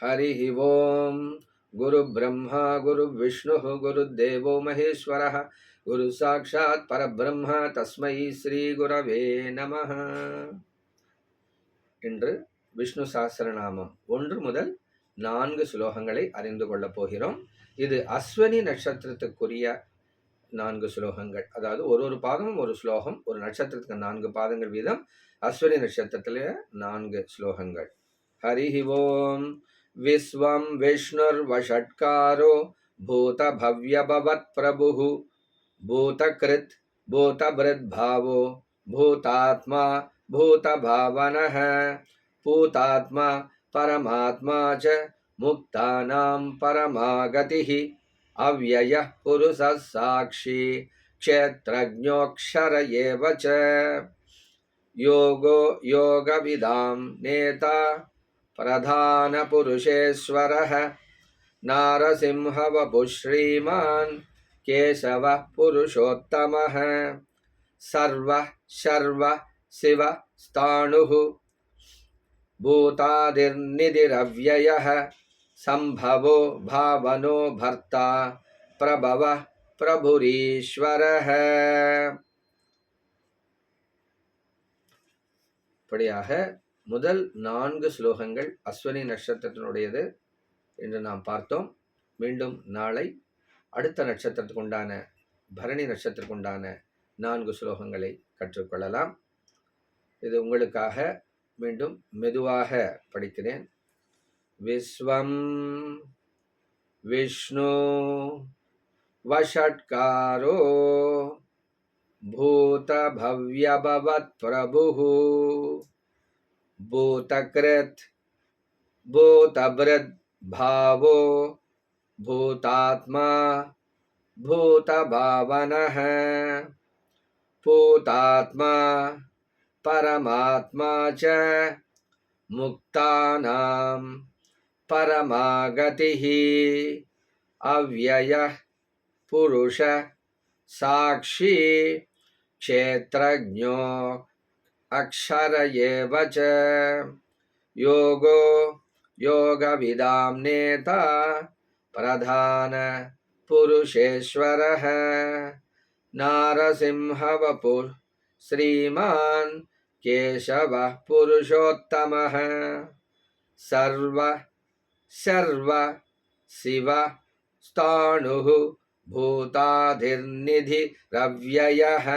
हरिः ओम गुरु ब्रह्मा गुरु विष्णु गुरुदेवो महेश्वरः गुरु साक्षात् परब्रह्म तस्मै श्री गुरवे நமः. இன்று விஷ்ணு சாஸ்திரநாமம் 1 முதல் 4 ஸ்லோகங்களை அறிந்து கொள்ளப் போகிறோம். இது அஸ்வினி நட்சத்திரத்துக்குரிய 4 ஸ்லோகங்கள். அதாவது ஒரு பாதமும் ஒரு ஸ்லோகம், ஒரு நட்சத்திரத்துக்கு 4 பாதங்கள் வீதம். அஸ்வினி நட்சத்திரத்திலே 4 ஸ்லோகங்கள். ஹரிஹி ஓம். विश्वं विष्णुर्वषट्कारो भूतभव्यभवत् प्रभुः भूतकृत् भूतभृद्भावो भूतात्मा भूतभावनः भूतात्मा परमात्मा च मुक्तानां परमागतिः अव्ययः पुरुषः साक्षी क्षेत्रज्ञोऽक्षर एव च योगो योगविदां नेता प्रधान पुरुषेश्वरः नारसिंहवपुः श्रीमान् केशवः पुरुषोत्तमः सर्वः शर्वः शिवः स्थाणुः भूतादिर्निधिरव्ययः सम्भवो भावनो भर्ता प्रभवः प्रभुरीश्वरः. படியாக முதல் 4 ஸ்லோகங்கள் அஸ்வினி நட்சத்திரத்தினுடையது என்று நாம் பார்த்தோம். மீண்டும் நாளை அடுத்த நட்சத்திரத்துக்கு உண்டான பரணி நட்சத்திரத்துக்கு உண்டான 4 ஸ்லோகங்களை கற்றுக்கொள்ளலாம். இது உங்களுக்காக மீண்டும் மெதுவாக படிக்கிறேன். விஸ்வம் விஷ்ணு வஷட்காரோ பூத பவ்யபவத் பிரபுः भूतकृत् भूतभृद् भावो भूतात्मा भूतभावनः भूतात्मा परमात्मा च मुक्तानां परमागतिः अव्ययः पुरुष साक्षी क्षेत्रज्ञो अक्षर एव च योगो योगविदां नेता प्रधान पुरुषेश्वरः नारसिंहवपुः श्रीमान् केशवः पुरुषोत्तमः सर्वः शर्वः शिवः स्थाणुः भूतादिर्निधिरव्ययः.